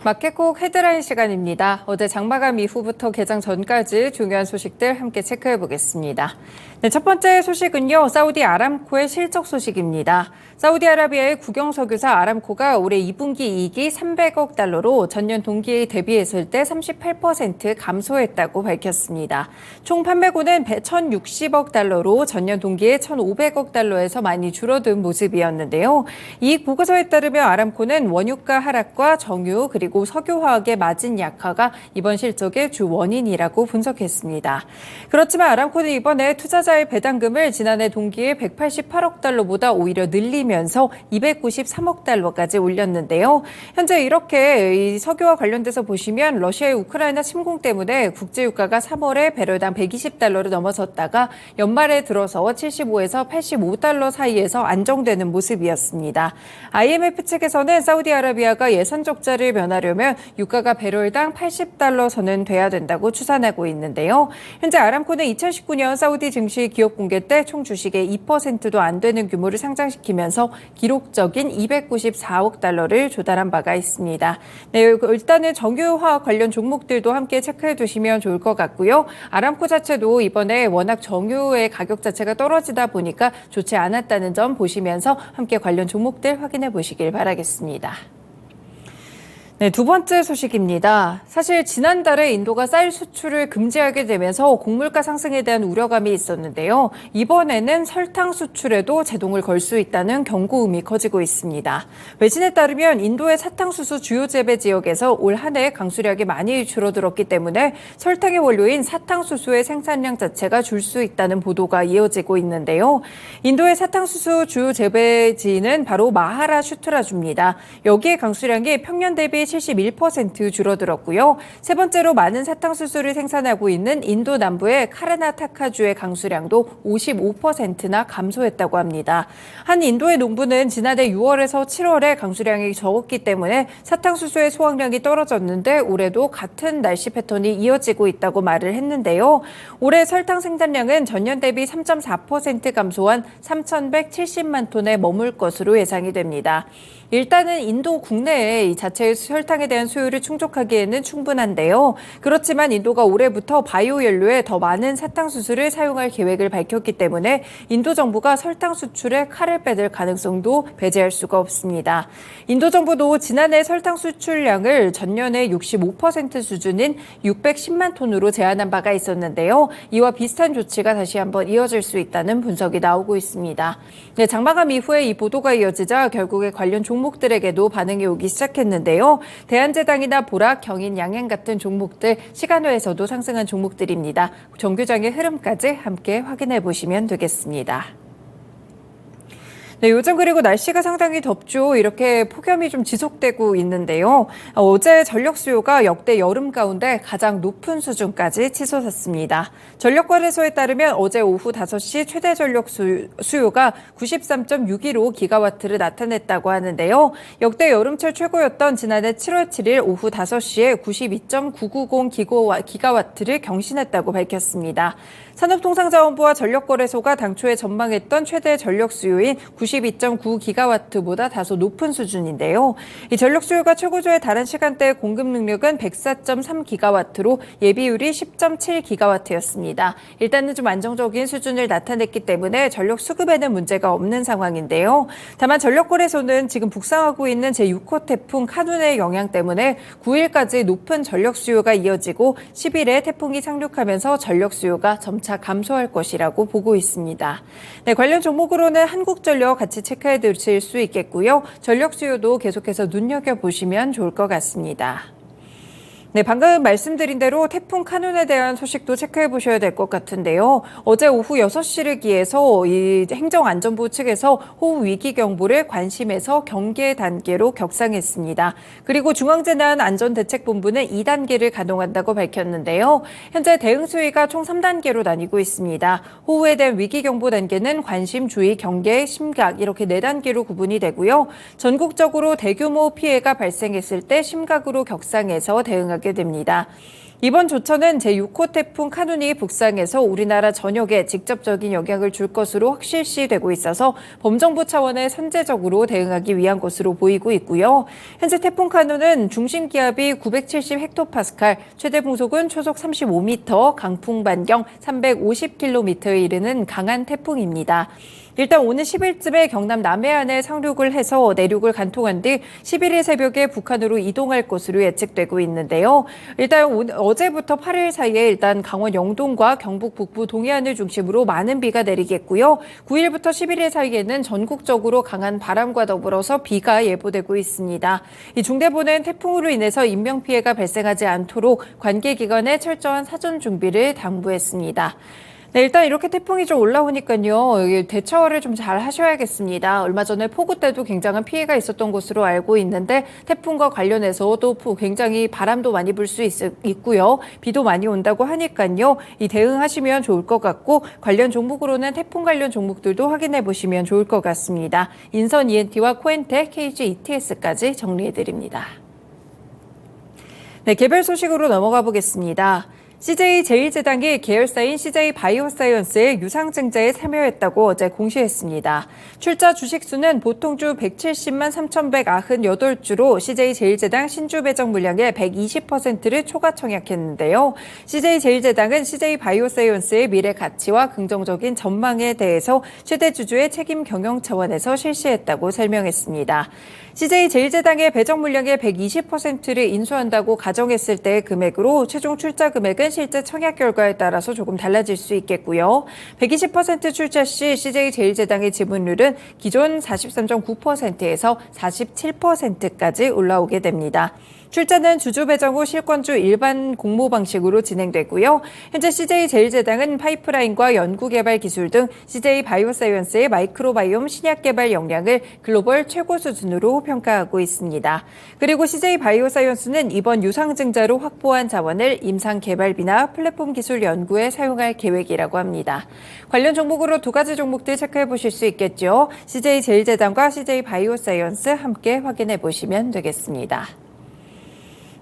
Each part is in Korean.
마켓콕 헤드라인 시간입니다. 어제 장마감 이후부터 개장 전까지 중요한 소식들 함께 체크해 보겠습니다. 네, 첫 번째 소식은요. 사우디 아람코의 실적 소식입니다. 사우디아라비아의 국영석유사 아람코가 올해 2분기 이익이 300억 달러로 전년 동기에 대비했을 때 38% 감소했다고 밝혔습니다. 총 판매고는 1,060억 달러로 전년 동기에 1,500억 달러에서 많이 줄어든 모습이었는데요. 이익 보고서에 따르면 아람코는 원유가 하락과 정유 그리고 석유화학의 마진 약화가 이번 실적의 주 원인이라고 분석했습니다. 그렇지만 아람코는 이번에 투자자의 배당금을 지난해 동기에 188억 달러보다 오히려 늘리면서 293억 달러까지 올렸는데요. 현재 이렇게 이 석유와 관련돼서 보시면 러시아의 우크라이나 침공 때문에 국제유가가 3월에 배럴당 120달러를 넘어섰다가 연말에 들어서 75에서 85달러 사이에서 안정되는 모습이었습니다. IMF 측에서는 사우디아라비아가 예산 적자를 면하려면 유가가 배럴당 80달러 선은 돼야 된다고 추산하고 있는데요. 현재 아람코는 2019년 사우디 증시 기업 공개 때 총 주식의 2%도 안 되는 규모를 상장시키면서 기록적인 294억 달러를 조달한 바가 있습니다. 네, 일단은 정유화학 관련 종목들도 함께 체크해 두시면 좋을 것 같고요. 아람코 자체도 이번에 워낙 정유의 가격 자체가 떨어지다 보니까 좋지 않았다는 점 보시면서 함께 관련 종목들 확인해 보시길 바라겠습니다. 네, 두 번째 소식입니다. 사실 지난달에 인도가 쌀 수출을 금지하게 되면서 곡물가 상승에 대한 우려감이 있었는데요. 이번에는 설탕 수출에도 제동을 걸 수 있다는 경고음이 커지고 있습니다. 외신에 따르면 인도의 사탕수수 주요 재배 지역에서 올 한 해 강수량이 많이 줄어들었기 때문에 설탕의 원료인 사탕수수의 생산량 자체가 줄 수 있다는 보도가 이어지고 있는데요. 인도의 사탕수수 주요 재배지는 바로 마하라슈트라주입니다. 여기에 강수량이 평년 대비 71% 줄어들었고요. 세 번째로 많은 사탕수수를 생산하고 있는 인도 남부의 카르나타카주의 강수량도 55%나 감소했다고 합니다. 한 인도의 농부는 지난해 6월에서 7월에 강수량이 적었기 때문에 사탕수수의 소황량이 떨어졌는데 올해도 같은 날씨 패턴이 이어지고 있다고 말을 했는데요. 올해 설탕 생산량은 전년 대비 3.4% 감소한 3,170만 톤에 머물 것으로 예상이 됩니다. 일단은 인도 국내에 이 자체의 설탕에 대한 수요를 충족하기에는 충분한데요. 그렇지만 인도가 올해부터 바이오 연료에 더 많은 사탕수수를 사용할 계획을 밝혔기 때문에 인도 정부가 설탕 수출에 칼을 빼들 가능성도 배제할 수가 없습니다. 인도 정부도 지난해 설탕 수출량을 전년의 65% 수준인 610만 톤으로 제한한 바가 있었는데요. 이와 비슷한 조치가 다시 한번 이어질 수 있다는 분석이 나오고 있습니다. 네, 장마감 이후에 이 보도가 이어지자 결국에 관련 종목들에게도 반응이 오기 시작했는데요. 대한제당이나 보락, 경인, 양행 같은 종목들 시간외에서도 상승한 종목들입니다. 정규장의 흐름까지 함께 확인해 보시면 되겠습니다. 네, 요즘 그리고 날씨가 상당히 덥죠. 이렇게 폭염이 좀 지속되고 있는데요. 어제 전력 수요가 역대 여름 가운데 가장 높은 수준까지 치솟았습니다. 전력거래소에 따르면 어제 오후 5시 최대 전력 수요가 93.615기가와트를 나타냈다고 하는데요. 역대 여름철 최고였던 지난해 7월 7일 오후 5시에 92.990기가와트를 경신했다고 밝혔습니다. 산업통상자원부와 전력거래소가 당초에 전망했던 최대 전력 수요인 92.9기가와트보다 다소 높은 수준인데요. 이 전력 수요가 최고조에 달한 시간대의 공급 능력은 104.3기가와트로 예비율이 10.7기가와트였습니다. 일단은 좀 안정적인 수준을 나타냈기 때문에 전력 수급에는 문제가 없는 상황인데요. 다만 전력거래소는 지금 북상하고 있는 제6호 태풍 카눈의 영향 때문에 9일까지 높은 전력 수요가 이어지고 10일에 태풍이 상륙하면서 전력 수요가 점차 감소할 것이라고 보고 있습니다. 네, 관련 종목으로는 한국전력 같이 체크해 두실 수 있겠고요. 전력 수요도 계속해서 눈여겨보시면 좋을 것 같습니다. 네, 방금 말씀드린 대로 태풍 카눈에 대한 소식도 체크해 보셔야 될 것 같은데요. 어제 오후 6시를 기해서 이 행정안전부 측에서 호우 위기 경보를 관심에서 경계 단계로 격상했습니다. 그리고 중앙재난안전대책본부는 2단계를 가동한다고 밝혔는데요. 현재 대응 수위가 총 3단계로 나뉘고 있습니다. 호우에 대한 위기 경보 단계는 관심, 주의, 경계, 심각 이렇게 4단계로 구분이 되고요. 전국적으로 대규모 피해가 발생했을 때 심각으로 격상해서 대응하게 됩니다. 이번 조처는 제6호 태풍 카눈이 북상해서 우리나라 전역에 직접적인 영향을 줄 것으로 확실시되고 있어서 범정부 차원의 선제적으로 대응하기 위한 것으로 보이고 있고요. 현재 태풍 카눈은 중심 기압이 970헥토파스칼, 최대 풍속은 초속 35m, 강풍 반경 350km에 이르는 강한 태풍입니다. 일단 오늘 10일쯤에 경남 남해안에 상륙을 해서 내륙을 관통한 뒤 11일 새벽에 북한으로 이동할 것으로 예측되고 있는데요. 일단 어제부터 8일 사이에 일단 강원 영동과 경북 북부 동해안을 중심으로 많은 비가 내리겠고요. 9일부터 11일 사이에는 전국적으로 강한 바람과 더불어서 비가 예보되고 있습니다. 이 중대본은 태풍으로 인해서 인명피해가 발생하지 않도록 관계기관에 철저한 사전 준비를 당부했습니다. 네, 일단 이렇게 태풍이 좀 올라오니까요. 대처를 좀 잘 하셔야겠습니다. 얼마 전에 폭우 때도 굉장한 피해가 있었던 것으로 알고 있는데 태풍과 관련해서도 굉장히 바람도 많이 불 수 있고요. 비도 많이 온다고 하니까요. 이 대응하시면 좋을 것 같고 관련 종목으로는 태풍 관련 종목들도 확인해 보시면 좋을 것 같습니다. 인선 ENT와 코엔텍, KG ETS까지 정리해 드립니다. 네, 개별 소식으로 넘어가 보겠습니다. CJ제일제당이 계열사인 CJ바이오사이언스의 유상증자에 참여했다고 어제 공시했습니다. 출자 주식수는 보통주 170만 3,198주로 CJ제일제당 신주 배정 물량의 120%를 초과 청약했는데요. CJ제일제당은 CJ바이오사이언스의 미래 가치와 긍정적인 전망에 대해서 최대 주주의 책임 경영 차원에서 실시했다고 설명했습니다. CJ제일제당의 배정 물량의 120%를 인수한다고 가정했을 때의 금액으로 최종 출자 금액은 실제 청약 결과에 따라서 조금 달라질 수 있겠고요. 120% 출자 시 CJ제일제당의 지분율은 기존 43.9%에서 47%까지 올라오게 됩니다. 출자는 주주 배정 후 실권주 일반 공모 방식으로 진행되고요. 현재 CJ제일제당은 파이프라인과 연구개발 기술 등 CJ바이오사이언스의 마이크로바이옴 신약 개발 역량을 글로벌 최고 수준으로 평가하고 있습니다. 그리고 CJ바이오사이언스는 이번 유상증자로 확보한 자원을 임상 개발비나 플랫폼 기술 연구에 사용할 계획이라고 합니다. 관련 종목으로 두 가지 종목들 체크해 보실 수 있겠죠. CJ제일제당과 CJ바이오사이언스 함께 확인해 보시면 되겠습니다.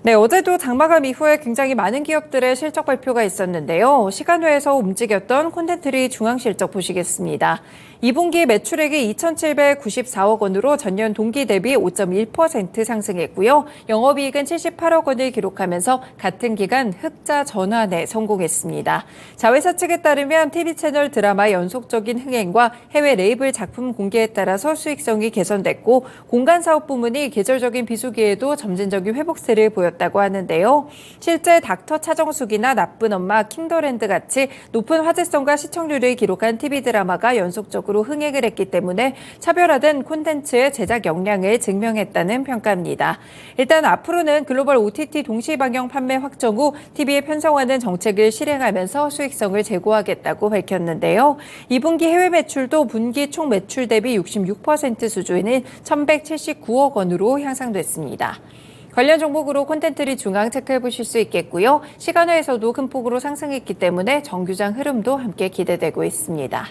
네, 어제도 장마감 이후에 굉장히 많은 기업들의 실적 발표가 있었는데요. 시간외에서 움직였던 콘텐츠리 중앙실적 보시겠습니다. 2분기 매출액이 2,794억 원으로 전년 동기 대비 5.1% 상승했고요. 영업이익은 78억 원을 기록하면서 같은 기간 흑자 전환에 성공했습니다. 자회사 측에 따르면 TV 채널 드라마 연속적인 흥행과 해외 레이블 작품 공개에 따라서 수익성이 개선됐고 공간사업 부문이 계절적인 비수기에도 점진적인 회복세를 보였다고 하는데요. 실제 닥터 차정숙이나 나쁜 엄마, 킹더랜드 같이 높은 화제성과 시청률을 기록한 TV 드라마가 연속적으로 흥행을 했기 때문에 차별화된 콘텐츠의 제작 역량을 증명했다는 평가입니다. 일단 앞으로는 글로벌 OTT 동시 방영 판매 확정 후 TV에 편성하는 정책을 실행하면서 수익성을 제고하겠다고 밝혔는데요. 2분기 해외 매출도 분기 총 매출 대비 66% 수준인 1,179억 원으로 향상됐습니다. 관련 종목으로 콘텐츠리 중앙 체크해 보실 수 있겠고요. 시간외에서도 큰 폭으로 상승했기 때문에 정규장 흐름도 함께 기대되고 있습니다.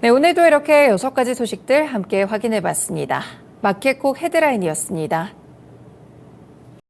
네, 오늘도 이렇게 6가지 소식들 함께 확인해 봤습니다. 마켓콕 헤드라인이었습니다.